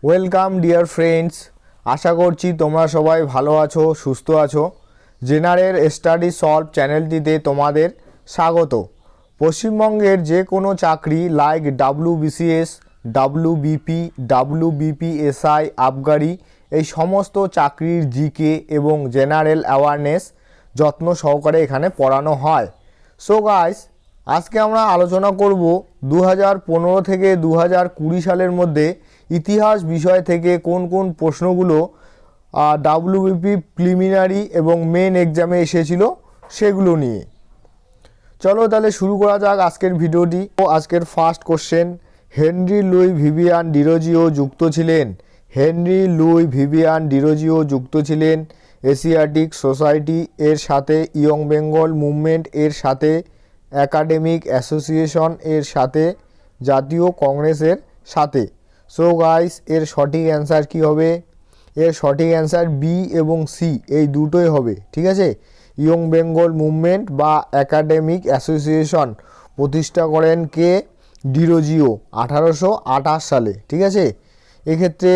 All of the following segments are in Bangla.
ওয়েলকাম ডিয়ার ফ্রেন্ডস, আশা করছি তোমরা সবাই ভালো আছো, সুস্থ আছো। জেনারেল স্টাডি সলভ চ্যানেলটিতে তোমাদের স্বাগত। পশ্চিমবঙ্গের যে কোনো চাকরি লাইক WBCS, WBP, WBPSI, আবগারি এই সমস্ত চাকরির জিকে এবং জেনারেল অ্যাওয়ারনেস যত্ন সহকারে এখানে পড়ানো হয়। সো গাইস, আজকে আমরা আলোচনা করব 2015 থেকে 2020 সালের মধ্যে ইতিহাস বিষয় থেকে কোন কোন প্রশ্নগুলো WBP প্রিলিমিনারি এবং মেন এক্সামে এসেছিল সেগুলো নিয়ে। চলো তাহলে শুরু করা যাক আজকের ভিডিওটি। আজকের first question, Henry Louis Vivian Derozio যুক্ত ছিলেন। হেনরি লুই ভিভিয়ান ডিরোজিও যুক্ত ছিলেন এশিয়াটিক সোসাইটি এর সাথে, ইয়ং বেঙ্গল মুভমেন্ট এর সাথে, একাডেমিক অ্যাসোসিয়েশন এর সাথে, জাতীয় কংগ্রেসের সাথে। সো গাইস, এর সঠিক অ্যান্সার কি হবে? এর সঠিক অ্যান্সার বি এবং সি এই দুটোই হবে। ঠিক আছে, ইয়ং বেঙ্গল মুভমেন্ট বা একাডেমিক অ্যাসোসিয়েশন প্রতিষ্ঠা করেন কে? ডিরোজিও 1828 সালে। ঠিক আছে, এক্ষেত্রে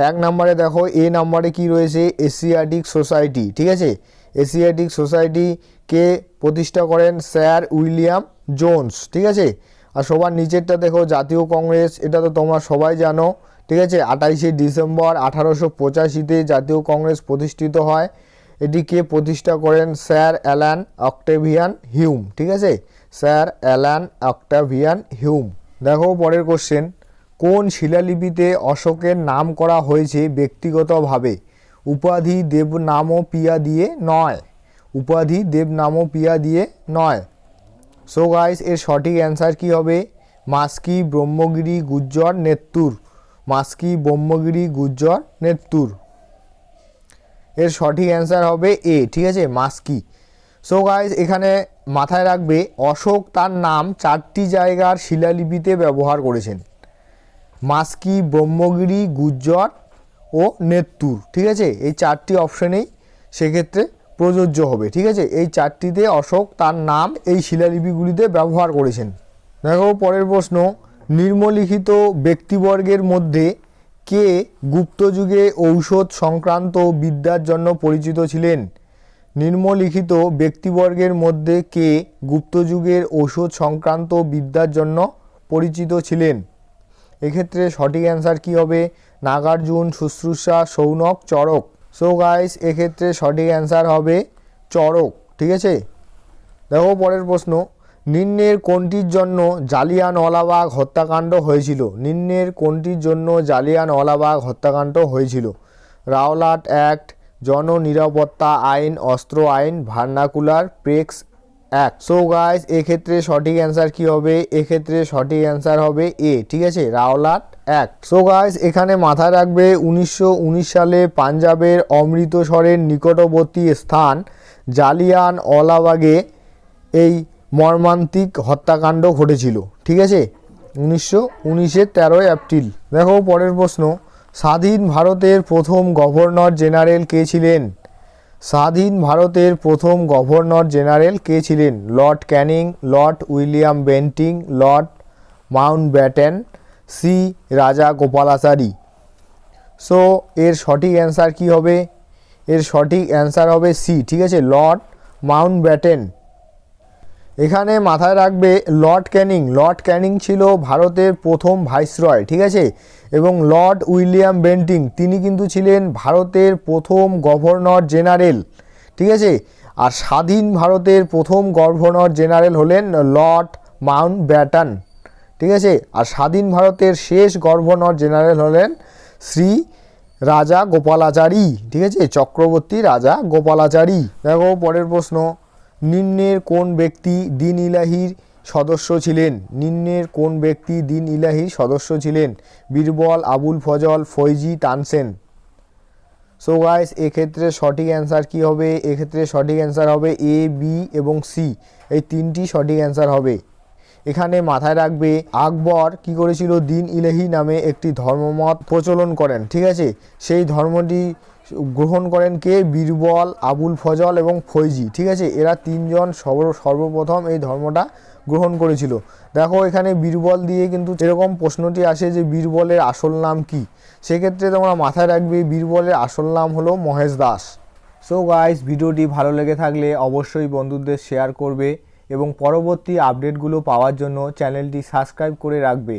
এক নম্বরে দেখো, এ নম্বরে কি রয়েছে? Asiatic society. ঠিক আছে, এশিয়াটিক সোসাইটি কে প্রতিষ্ঠা করেন? Sir William Jones. ঠিক আছে, আর সবার নিচেরটা দেখো, জাতীয় কংগ্রেস, এটা তো তোমরা সবাই জানো। ঠিক আছে, 28শে ডিসেম্বর 1885-তে জাতীয় কংগ্রেস প্রতিষ্ঠিত হয়। এটি কে প্রতিষ্ঠা করেন? Sir Allan Octavian Hume. ঠিক আছে, স্যার অ্যালান অক্টেভিয়ান হিউম। দেখো পরের কোশ্চেন, কোন শিলালিপিতে অশোকের নাম করা হয়েছে ব্যক্তিগতভাবে? উপাধি দেবনামপ্রিয়া দিয়ে নয়। উপাধি দেবনামপ্রিয়া দিয়ে নয়। সো গাইস, এর সঠিক অ্যান্সার কি হবে? মাস্কি ব্রহ্মগিরি গুজ্জর নেত্তুর। মাস্কি ব্রহ্মগিরি গুজ্জর নেত্তুর। এর সঠিক অ্যান্সার হবে এ। ঠিক আছে, মাস্কি। সো গাইস, এখানে মাথায় রাখবে অশোক তার নাম 4টি জায়গার শিলালিপিতে ব্যবহার করেছেন: মাস্কি, ব্রহ্মগিরি, গুজ্জর ও নেত্তুর। ঠিক আছে, এই 4টি অপশনেই সেক্ষেত্রে প্রযোজ্য হবে। ঠিক আছে, এই 4টিতে অশোক তার নাম এই শিলালিপিগুলিতে ব্যবহার করেছেন। দেখো পরের প্রশ্ন, নিম্নলিখিত ব্যক্তিবর্গের মধ্যে কে গুপ্তযুগে ঔষধ সংক্রান্ত বিদ্যার জন্য পরিচিত ছিলেন? নিম্নলিখিত ব্যক্তিবর্গের মধ্যে কে গুপ্তযুগের ঔষধ সংক্রান্ত বিদ্যার জন্য পরিচিত ছিলেন? এক্ষেত্রে সঠিক অ্যান্সার কি হবে? নাগার্জুন, শুশ্রূষা, শৌনক, চরক। সো গাইস, এক্ষেত্রে সঠিক অ্যান্সার হবে চরক। ঠিক আছে, দেখো পরের প্রশ্ন, নিম্নের কোনটির জন্য জালিয়ানওয়ালাবাগ হত্যাকাণ্ড হয়েছিল? নিম্নের কোনটির জন্য জালিয়ানওয়ালাবাগ হত্যাকাণ্ড হয়েছিল? রাওলাট অ্যাক্ট, জননিরাপত্তা আইন, অস্ত্র আইন, vernacular press act. So guys, এক্ষেত্রে সঠিক অ্যান্সার কি হবে? এক্ষেত্রে সঠিক অ্যান্সার হবে এ। ঠিক আছে, রাওলাট অ্যাক্ট। সো গাইস, এখানে মাথায় রাখবে 1919 সালে পাঞ্জাবের অমৃতসরের নিকটবর্তী স্থান জালিয়ানওয়ালাবাগে এই মর্মান্তিক হত্যাকাণ্ড ঘটেছিল। ঠিক আছে, 1919-এর 13 এপ্রিল। দেখো পরের প্রশ্ন, স্বাধীন ভারতের প্রথম গভর্নর জেনারেল কে ছিলেন? স্বাধীন ভারতের প্রথম গভর্নর জেনারেল কে ছিলেন? Lord Canning, lord William Bentinck, lord Mountbatten, C Rajagopalachari. So এর সঠিক অ্যান্সার কি হবে? এর সঠিক অ্যান্সার হবে সি। ঠিক আছে, লর্ড মাউন্টব্যাটেন। এখানে মাথায় রাখবে লর্ড ক্যানিং, লর্ড ক্যানিং ছিল ভারতের প্রথম ভাইসরয়। ঠিক আছে, এবং লর্ড উইলিয়াম বেন্টিং তিনি কিন্তু ছিলেন ভারতের প্রথম গভর্নর জেনারেল। ঠিক আছে, আর স্বাধীন ভারতের প্রথম গভর্নর জেনারেল হলেন লর্ড মাউন্টব্যাটেন। ঠিক আছে, আর স্বাধীন ভারতের শেষ গভর্নর জেনারেল হলেন শ্রী রাজা গোপালাচারী। ঠিক আছে, চক্রবর্তী রাজা গোপালাচারী। দেখো পরের প্রশ্ন, নিম্নের কোন ব্যক্তি দিন ইলাহির সদস্য ছিলেন? নিম্নের কোন ব্যক্তি দিন ইলাহির সদস্য ছিলেন? বীরবল, আবুল ফজল, ফৈজি, তানসেন। সো গাইস, এক্ষেত্রে সঠিক অ্যান্সার কি হবে? এক্ষেত্রে সঠিক অ্যান্সার হবে এ, বি এবং সি, এই 3টি সঠিক অ্যান্সার হবে। এখানে মাথায় রাখবে আকবর কি করেছিল? দিন ইলাহি নামে একটি ধর্মমত প্রচলন করেন। ঠিক আছে, সেই ধর্মটি গ্রহণ করেন কে? বীরবল, আবুল ফজল এবং ফৈজি। ঠিক আছে, এরা 3জন সর্বপ্রথম এই ধর্মটা গ্রহণ করেছিল। দেখো এখানে বীরবল দিয়ে কিন্তু এরকম প্রশ্নটি আসে যে বীরবলের আসল নাম কি। সেক্ষেত্রে তোমরা মাথায় রাখবে বীরবলের আসল নাম হলো মহেশ দাস। সো গাইস, ভিডিওটি ভালো লেগে থাকলে অবশ্যই বন্ধুদের শেয়ার করবে এবং পরবর্তী আপডেটগুলো পাওয়ার জন্য চ্যানেলটি সাবস্ক্রাইব করে রাখবে।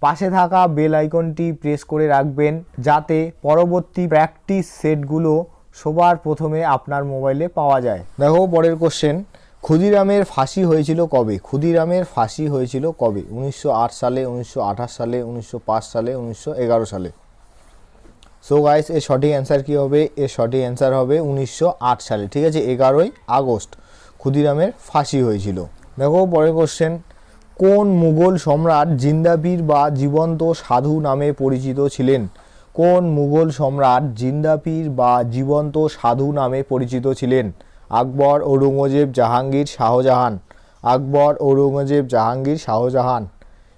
পাশে থাকা বেল আইকনটি প্রেস করে রাখবেন যাতে পরবর্তী প্র্যাকটিস সেটগুলো সবার প্রথমে আপনার মোবাইলে পাওয়া যায়। দেখো পরের কোশ্চেন, ক্ষুদিরামের ফাঁসি হয়েছিল কবে? ক্ষুদিরামের ফাঁসি হয়েছিল কবে? 1908 সালে, 1928 সালে, 1905 সালে, 1911 সালে। সো গাইস, এর সঠিক অ্যান্সার কী হবে? এর সঠিক অ্যান্সার হবে 1908 সালে। ঠিক আছে, 11ই আগস্ট ক্ষুদিরামের ফাঁসি হয়েছিল। দেখো পরের কোশ্চেন, কোন মুঘল সম্রাট জিন্দাপীর বা জীবন্ত সাধু নামে পরিচিত ছিলেন? কোন মুঘল সম্রাট জিন্দাপীর বা জীবন্ত সাধু নামে পরিচিত ছিলেন? আকবর, ঔরঙ্গজেব, জাহাঙ্গীর, শাহজাহান। আকবর, ঔরঙ্গজেব, জাহাঙ্গীর, শাহজাহান।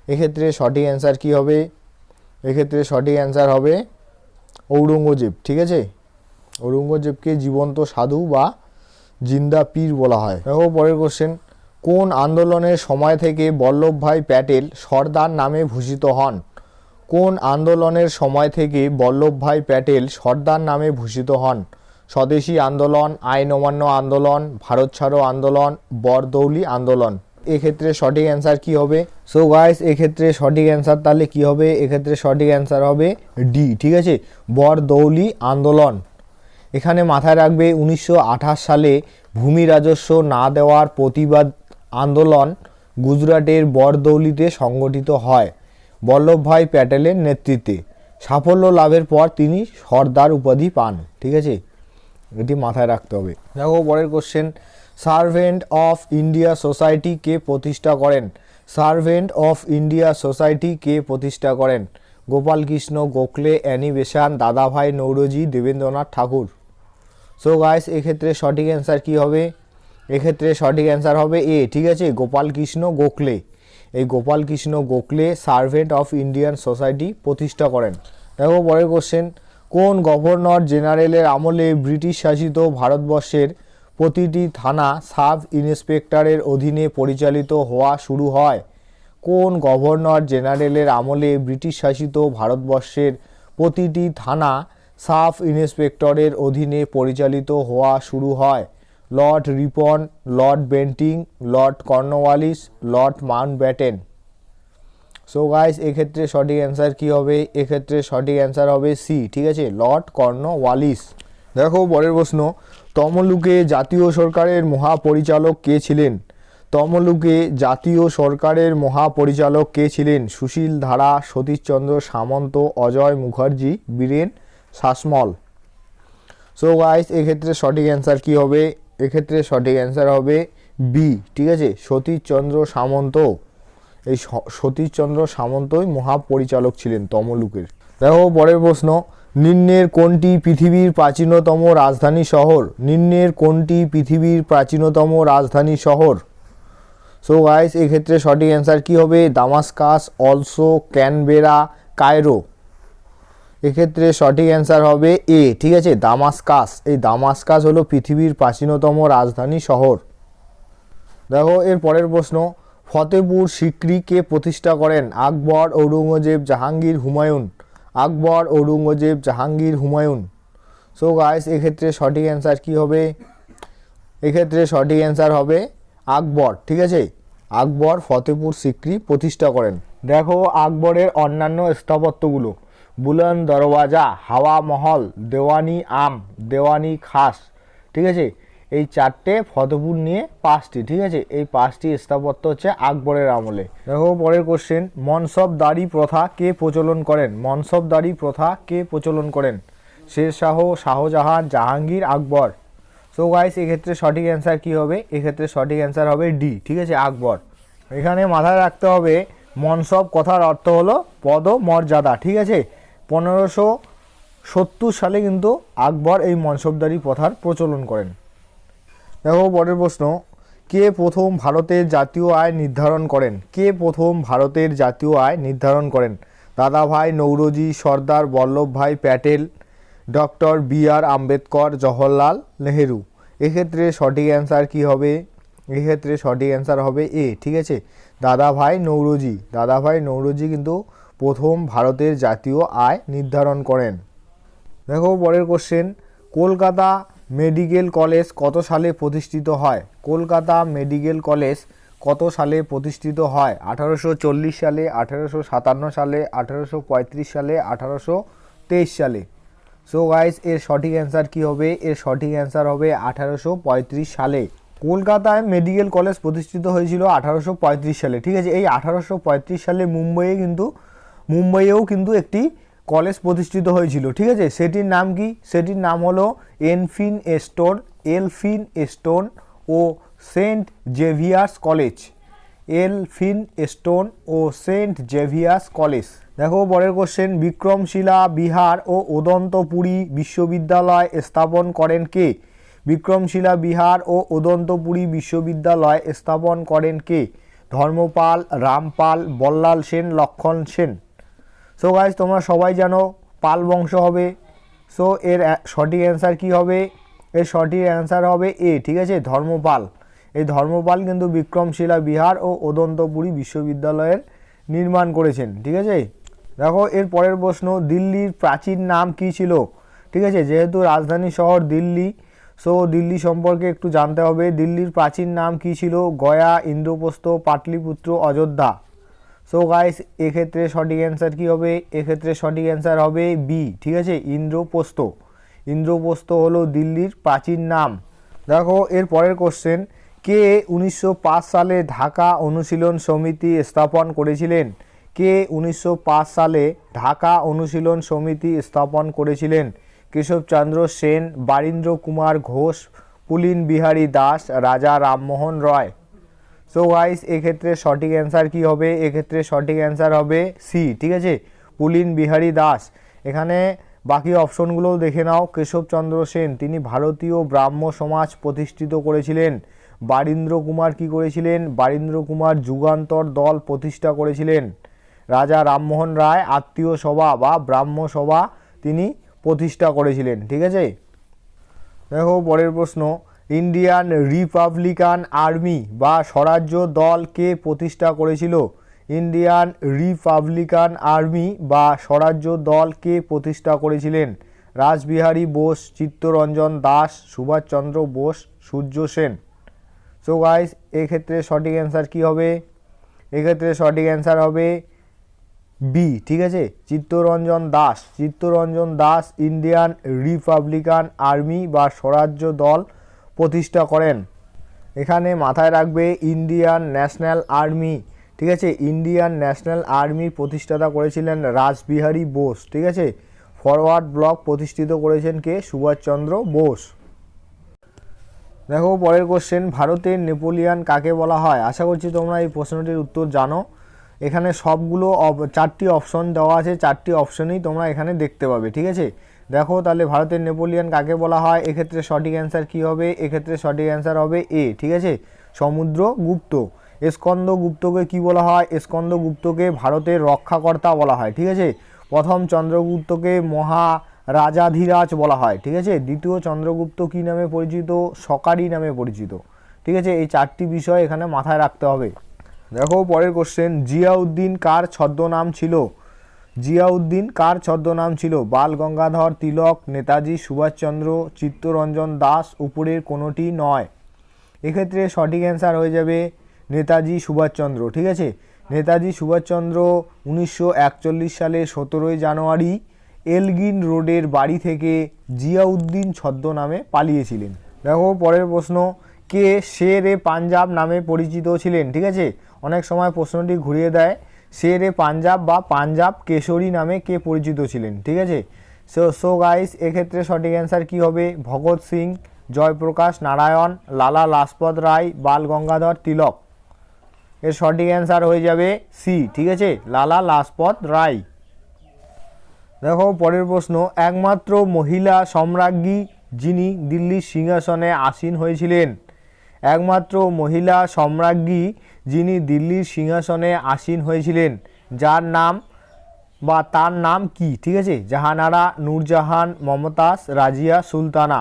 এক্ষেত্রে সঠিক অ্যান্সার কী হবে? এক্ষেত্রে সঠিক অ্যান্সার হবে ঔরঙ্গজেব। ঠিক আছে, ঔরঙ্গজেবকে জীবন্ত সাধু বা জিন্দা পীর বলা হয়। দেখো পরের কোশ্চেন, কোন আন্দোলনের সময় থেকে বল্লভভাই প্যাটেল সর্দার নামে ভূষিত হন? কোন আন্দোলনের সময় থেকে বল্লভভাই প্যাটেল সর্দার নামে ভূষিত হন? স্বদেশী আন্দোলন, আইন অমান্য আন্দোলন, ভারত ছাড়ো আন্দোলন, বরদৌলি আন্দোলন। এক্ষেত্রে সঠিক অ্যান্সার কি হবে? সো গাইস, এক্ষেত্রে সঠিক অ্যান্সার তাহলে কি হবে? এক্ষেত্রে সঠিক অ্যান্সার হবে ডি। ঠিক আছে, বরদৌলি আন্দোলন। এখানে মাথায় রাখবে 1928 সালে ভূমি রাজস্ব না দেওয়ার প্রতিবাদ আন্দোলন গুজরাটের বরদৌলিতে সংগঠিত হয় বল্লভভাই প্যাটেলের নেতৃত্বে। সাফল্য লাভের পর তিনি সর্দার উপাধি পান। ঠিক আছে, এটি মাথায় রাখতে হবে। দেখো পরের question, servant of India society কে প্রতিষ্ঠা করেন? সার্ভেন্ট অফ ইন্ডিয়া সোসাইটি কে প্রতিষ্ঠা করেন? Gopal Krishna Gokhale, Annie Besant, Dadabhai Naoroji, Debendranath Tagore. So guys, এক্ষেত্রে সঠিক অ্যান্সার কী হবে? এক্ষেত্রে সঠিক অ্যান্সার হবে এ। ঠিক আছে, গোপাল কৃষ্ণ গোখলে। এই Gopal Krishna Gokhale servant of Indian society প্রতিষ্ঠা করেন। দেখো পরের কোশ্চেন, কোন গভর্নর জেনারেলের আমলে ব্রিটিশ শাসিত ভারতবর্ষের প্রতিটি থানা সাব ইন্সপেক্টরের অধীনে পরিচালিত হওয়া শুরু হয়? কোন গভর্নর জেনারেলের আমলে ব্রিটিশ শাসিত ভারতবর্ষের প্রতিটি থানা সাব ইন্সপেক্টরের অধীনে পরিচালিত হওয়া শুরু হয়? Lord Ripon, Lord Bentinck, Lord Cornwallis, Lord Mountbatten. So guys, এক্ষেত্রে সঠিক অ্যান্সার কী হবে? এক্ষেত্রে সঠিক অ্যান্সার হবে সি। ঠিক আছে, লর্ড কর্নওয়ালিস। দেখো পরের প্রশ্ন, তমলুকে জাতীয় সরকারের মহাপরিচালক কে ছিলেন? তমলুকে জাতীয় সরকারের মহাপরিচালক কে ছিলেন? সুশীল ধারা, সতীশচন্দ্র সামন্ত, অজয় মুখার্জি, বীরেন শাসমল। সো গাইস, এক্ষেত্রে সঠিক অ্যান্সার কী হবে? এক্ষেত্রে সঠিক অ্যান্সার হবে বি। ঠিক আছে, সতীশচন্দ্র সামন্ত। এই সতীশচন্দ্র সামন্তই মহাপরিচালক ছিলেন তমলুকের। দেখো পরের প্রশ্ন, নিম্নের কোনটি পৃথিবীর প্রাচীনতম রাজধানী শহর? নিম্নের কোনটি পৃথিবীর প্রাচীনতম রাজধানী শহর? সো গাইস, এক্ষেত্রে সঠিক অ্যান্সার কী হবে? Damascus, also, Canberra, Cairo. এক্ষেত্রে সঠিক অ্যান্সার হবে এ। ঠিক আছে, দামাস্কাস। এই দামাস্কাস হলো পৃথিবীর প্রাচীনতম রাজধানী শহর। দেখো এর পরের প্রশ্ন, ফতেপুর সিক্রি কে প্রতিষ্ঠা করেন? আকবর, ঔরঙ্গজেব, জাহাঙ্গীর, হুমায়ুন। আকবর, ঔরঙ্গজেব, জাহাঙ্গীর, হুমায়ুন। সো গাইস, এক্ষেত্রে সঠিক অ্যান্সার কী হবে? এক্ষেত্রে সঠিক অ্যান্সার হবে আকবর। ঠিক আছে, আকবর ফতেপুর সিক্রি প্রতিষ্ঠা করেন। দেখো আকবরের অন্যান্য স্থাপত্যগুলো, বুলন্দ দরওয়াজা, হাওয়া মহল, দেওয়ানি আম, দেওয়ানি খাস। ঠিক আছে, এই চারটে ফতেপুর নিয়ে পাঁচটি। ঠিক আছে, এই পাঁচটি স্থাপত্য হচ্ছে আকবরের আমলে। দেখো পরের কোশ্চেন, মনসবদারি প্রথা কে প্রচলন করেন? মনসবদারি প্রথা কে প্রচলন করেন? শেরশাহ, শাহজাহান, জাহাঙ্গীর, আকবর। সো গাইস, এক্ষেত্রে সঠিক অ্যান্সার কী হবে? এক্ষেত্রে সঠিক অ্যান্সার হবে ডি। ঠিক আছে, আকবর। এখানে মাথায় রাখতে হবে মনসব কথার অর্থ হলো পদমর্যাদা। ঠিক আছে, 1570 সালে কিন্তু আকবর এই মনসবদারি প্রথার প্রচলন করেন। দেখো পরের প্রশ্ন, কে প্রথম ভারতের জাতীয় আয় নির্ধারণ করেন? কে প্রথম ভারতের জাতীয় আয় নির্ধারণ করেন? দাদাভাই নৌরোজি, সর্দার বল্লভভাই প্যাটেল, ডক্টর বি আর আম্বেদকর, জওহরলাল নেহেরু। এক্ষেত্রে সঠিক অ্যান্সার কী হবে? এক্ষেত্রে সঠিক অ্যান্সার হবে এ। ঠিক আছে, দাদাভাই নৌরোজি। দাদাভাই নৌরোজি কিন্তু প্রথম ভারতের জাতীয় আয় নির্ধারণ করেন। দেখো পরের কোশ্চেন, কলকাতা মেডিকেল কলেজ কত সালে প্রতিষ্ঠিত হয়? কলকাতা মেডিকেল কলেজ কত সালে প্রতিষ্ঠিত হয়? 1840 সালে, 1857 সালে, 1835 সালে, 1823 সালে। সো গাইস এর সঠিক অ্যান্সার কি হবে? এর সঠিক অ্যান্সার হবে 1835 সালে। কলকাতায় মেডিকেল কলেজ প্রতিষ্ঠিত হয়েছিল 1835 সালে। ঠিক আছে, এই 1835 সালে মুম্বাইয়েও কিন্তু একটি কলেজ প্রতিষ্ঠিত হয়েছিল। ঠিক আছে, সেটির নাম কি? সেটির নাম হলো এলফিনস্টোন ও সেন্ট জেভিয়ার্স কলেজ। এলফিনস্টোন ও সেন্ট জেভিয়ার্স কলেজ। দেখো পরের কোশ্চেন, বিক্রমশিলা বিহার ও উদন্তপুরী বিশ্ববিদ্যালয় স্থাপন করেন কে? বিক্রমশিলা বিহার ও উদন্তপুরী বিশ্ববিদ্যালয় স্থাপন করেন কে? ধর্মপাল, রামপাল, বল্লাল সেন, লক্ষণ সেন। সো গাইজ তোমরা সবাই জানো পাল বংশ হবে। সো এর সঠিক অ্যান্সার কি হবে? এর সঠিক অ্যান্সার হবে এ। ঠিক আছে, ধর্মপাল। এই ধর্মপাল কিন্তু বিক্রমশিলা বিহার ও উদন্তপুরী বিশ্ববিদ্যালয়ের নির্মাণ করেছেন। ঠিক আছে, দেখো এর পরের প্রশ্ন, দিল্লির প্রাচীন নাম কি ছিল? ঠিক আছে, যেহেতু রাজধানী শহর দিল্লি, সো দিল্লি সম্পর্কে একটু জানতে হবে। দিল্লির প্রাচীন নাম কি ছিল? গয়া, ইন্দ্রপ্রস্থ, পাটলিপুত্র, অযোধ্যা। সো গাইস এক্ষেত্রে সঠিক অ্যান্সার কি হবে? এক্ষেত্রে সঠিক অ্যান্সার হবে বি। ঠিক আছে, ইন্দ্রপ্রস্থ। ইন্দ্রপ্রস্থ হলো দিল্লির প্রাচীন নাম। দেখো এর পরের কোশ্চেন, কে 1905 সালে ঢাকা অনুশীলন সমিতি স্থাপন করেছিলেন? কে 1905 সালে ঢাকা অনুশীলন সমিতি স্থাপন করেছিলেন? কেশবচন্দ্র সেন, বারীন্দ্র কুমার ঘোষ, পুলিন বিহারী দাস, রাজা রামমোহন রয়। সো গাইস এক্ষেত্রে সঠিক অ্যান্সার কি হবে? এক্ষেত্রে সঠিক অ্যান্সার হবে সি। ঠিক আছে, পুলিন বিহারী দাস। এখানে বাকি অপশনগুলোও দেখে নাও। কেশবচন্দ্র সেন তিনি ভারতীয় ব্রাহ্ম সমাজ প্রতিষ্ঠিত করেছিলেন। বারীন্দ্র কুমার কি করেছিলেন? বারীন্দ্র কুমার যুগান্তর দল প্রতিষ্ঠা করেছিলেন। রাজা রামমোহন রায় আত্মীয় সভা বা ব্রাহ্ম সভা তিনি প্রতিষ্ঠা করেছিলেন। ঠিক আছে, দেখো পরের প্রশ্ন, ইন্ডিয়ান রিপাবলিকান আর্মি বা স্বরাজ্য দল কে প্রতিষ্ঠা করেছিল? ইন্ডিয়ান রিপাবলিকান আর্মি বা স্বরাজ্য দল কে প্রতিষ্ঠা করেছিলেন? রাসবিহারী বোস, চিত্তরঞ্জন দাস, সুভাষচন্দ্র বোস, সূর্য সেন। সো গাইস এক্ষেত্রে সঠিক অ্যান্সার কি হবে? এক্ষেত্রে সঠিক অ্যান্সার হবে বি। ঠিক আছে, Chittaranjan Das. Chittaranjan Das Indian Republican army বা স্বরাজ্য দল প্রতিষ্ঠা করেন। এখানে মাথায় রাখবে ইন্ডিয়ান ন্যাশনাল আর্মি। ঠিক আছে, ইন্ডিয়ান ন্যাশনাল আর্মির প্রতিষ্ঠাতা করেছিলেন রাসবিহারী বোস। ঠিক আছে, ফরওয়ার্ড ব্লক প্রতিষ্ঠিত করেছেন কে? সুভাষচন্দ্র বোস। দেখো পরের কোশ্চেন, ভারতের নেপোলিয়ান কাকে বলা হয়? আশা করছি তোমরা এই প্রশ্নটির উত্তর জানো। এখানে সবগুলো 4টি অপশন দেওয়া আছে, 4টি অপশনই তোমরা এখানে দেখতে পাবে। ঠিক আছে, দেখো তাহলে ভারতের নেপোলিয়ান কাকে বলা হয়? এক্ষেত্রে সঠিক অ্যান্সার কি হবে? এক্ষেত্রে সঠিক অ্যান্সার হবে এ। ঠিক আছে, সমুদ্রগুপ্ত। স্কন্দগুপ্তকে কি বলা হয়? স্কন্দগুপ্তকে ভারতের রক্ষাকর্তা বলা হয়। ঠিক আছে, প্রথম চন্দ্রগুপ্তকে মহারাজাধিরাজ বলা হয়। ঠিক আছে, দ্বিতীয় চন্দ্রগুপ্ত কি নামে পরিচিত? সকারি নামে পরিচিত। ঠিক আছে, এই 4টি বিষয় এখানে মাথায় রাখতে হবে। দেখো পরের কোশ্চেন, জিয়াউদ্দিন কার ছদ্মনাম ছিল? জিয়াউদ্দিন কার ছদ্মনাম ছিল? বাল গঙ্গাধর তিলক, নেতাজি সুভাষচন্দ্র, চিত্তরঞ্জন দাস, উপরের কোনোটি নয়। এক্ষেত্রে সঠিক অ্যান্সার হয়ে যাবে নেতাজি সুভাষচন্দ্র। ঠিক আছে, নেতাজি সুভাষচন্দ্র 1941 সালে 17 জানুয়ারি এলগিন রোডের বাড়ি থেকে জিয়াউদ্দিন ছদ্মনামে পালিয়েছিলেন। দেখো পরের প্রশ্ন, কে শের-এ পাঞ্জাব নামে পরিচিত ছিলেন? ঠিক আছে, অনেক সময় প্রশ্নটি ঘুরিয়ে দেয়। শের-এ পাঞ্জাব বা পাঞ্জাব কেশরী নামে কে পরিচিত ছিলেন? ঠিক আছে, সো গাইস এক্ষেত্রে সঠিক অ্যান্সার কি হবে? ভগৎ সিং, জয়প্রকাশ নারায়ণ, লালা লাজপত রায়, বাল গঙ্গাধর তিলক। এর সঠিক অ্যান্সার হয়ে যাবে সি। ঠিক আছে, লালা লাজপত রায়। দেখো পরের প্রশ্ন, একমাত্র মহিলা সম্রাজ্ঞী যিনি দিল্লির সিংহাসনে আসীন হয়েছিলেন? একমাত্র মহিলা সম্রাজ্ঞী যিনি দিল্লির সিংহাসনে আসীন হয়েছিলেন, যার নাম বা তার নাম কি? ঠিক আছে, জাহানারা, নূরজাহান, মমতাজ, রাজিয়া সুলতানা।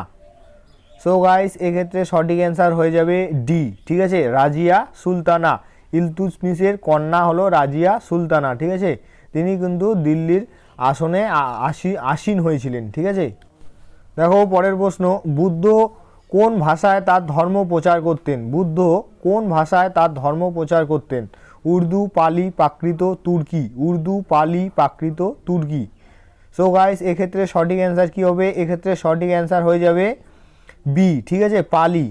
সো গাইস এক্ষেত্রে সঠিক অ্যান্সার হয়ে যাবে ডি, ঠিক আছে, রাজিয়া সুলতানা। ইলতুৎমিশের কন্যা হলো রাজিয়া সুলতানা, ঠিক আছে। তিনি কিন্তু দিল্লির আসনে আসীন হয়েছিলেন, ঠিক আছে। দেখো পরের প্রশ্ন, বুদ্ধ কোন ভাষায় তার ধর্ম প্রচার করতেন? বুদ্ধ কোন ভাষায় তার ধর্ম প্রচার করতেন? উর্দু, পালি, প্রাকৃত, তুর্কি। উর্দু, পালি, প্রাকৃত, তুর্কি। সো গাইস এক্ষেত্রে সঠিক অ্যান্সার কী হবে? এক্ষেত্রে সঠিক অ্যান্সার হয়ে যাবে বি, ঠিক আছে, পালি।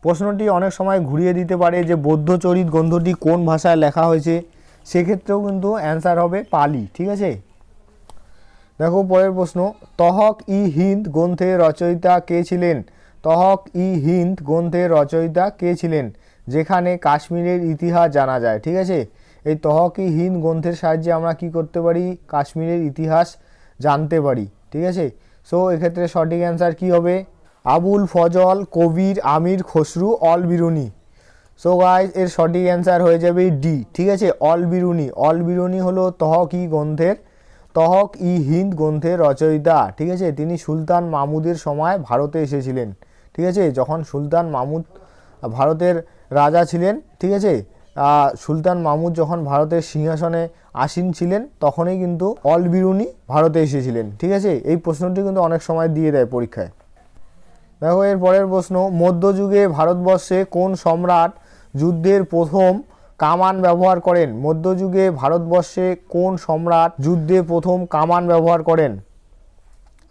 প্রশ্নটি অনেক সময় ঘুরিয়ে দিতে পারে যে বৌদ্ধচরিত গ্রন্থটি কোন ভাষায় লেখা হয়েছে, সেক্ষেত্রেও কিন্তু অ্যান্সার হবে পালি, ঠিক আছে। দেখো পরের প্রশ্ন, তহক ই হিন্দ গ্রন্থের রচয়িতা কে ছিলেন? তহক ই হিন্দ গ্রন্থের রচয়িতা কে ছিলেন? যেখানে কাশ্মীরের ইতিহাস জানা যায়, ঠিক আছে। এই তহক ই হিন্দ গ্রন্থের সাহায্যে আমরা কি করতে পারি? কাশ্মীরের ইতিহাস জানতে পারি, ঠিক আছে। সো এক্ষেত্রে সঠিক অ্যান্সার কি হবে? আবুল ফজল কবির আমির খসরু অল বিরুনি। সো গাইস এর সঠিক অ্যান্সার হয়ে যাবে ডি, ঠিক আছে, অল বিরুনি। অল বিরুনি হলো তহক ই হিন্দ গ্রন্থের রচয়িতা, ঠিক আছে। তিনি সুলতান মাহমুদের সময় ভারতে এসেছিলেন, ঠিক আছে। যখন সুলতান মাহমুদ ভারতের রাজা ছিলেন, ঠিক আছে, সুলতান মাহমুদ যখন ভারতের সিংহাসনে আসীন ছিলেন তখনই কিন্তু অল বিরুনি ভারতে এসেছিলেন, ঠিক আছে। এই প্রশ্নটি কিন্তু অনেক সময় দিয়ে দেয় পরীক্ষায়। দেখো এর পরের প্রশ্ন, মধ্যযুগে ভারতবর্ষে কোন সম্রাট যুদ্ধের প্রথম কামান ব্যবহার করেন? মধ্যযুগে ভারতবর্ষে কোন সম্রাট যুদ্ধে প্রথম কামান ব্যবহার করেন?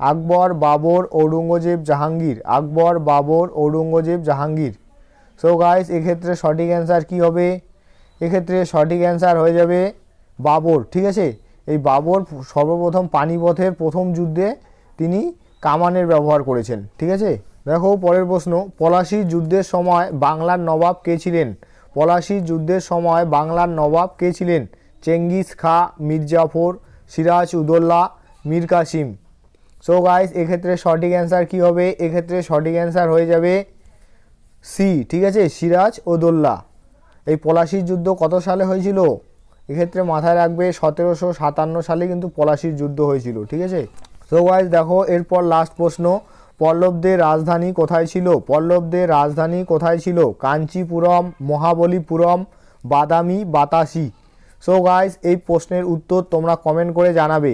আকবর, বাবর, ঔরঙ্গজেব, জাহাঙ্গীর। আকবর, বাবর, ঔরঙ্গজেব, জাহাঙ্গীর। সো গাইস এক্ষেত্রে সঠিক অ্যান্সার কি হবে? এক্ষেত্রে সঠিক অ্যান্সার হয়ে যাবে বাবর, ঠিক আছে। এই বাবর সর্বপ্রথম পানিপথের প্রথম যুদ্ধে তিনি কামানের ব্যবহার করেছেন, ঠিক আছে। দেখো পরের প্রশ্ন, পলাশির যুদ্ধের সময় বাংলার নবাব কে ছিলেন? পলাশির যুদ্ধের সময় বাংলার নবাব কে ছিলেন? চেঙ্গিস খা, মীর জাফর, সিরাজ উদৌল্লা, মীর কাসিম। সো গাইস এক্ষেত্রে সঠিক অ্যান্সার কি হবে? এক্ষেত্রে সঠিক অ্যান্সার হয়ে যাবে সি, ঠিক আছে, সিরাজ উদৌল্লা। এই পলাশির যুদ্ধ কত সালে হয়েছিল? এক্ষেত্রে মাথায় রাখবে 1757 সালে কিন্তু পলাশির যুদ্ধ হয়েছিল, ঠিক আছে। সো গাইস দেখো এরপর লাস্ট প্রশ্ন, পল্লবদের রাজধানী কোথায় ছিল? পল্লবদের রাজধানী কোথায় ছিল? কাঞ্চিপুরম, মহাবলীপুরম, বাদামি, বাতাসি। সো গাইস এই প্রশ্নের উত্তর তোমরা কমেন্ট করে জানাবে।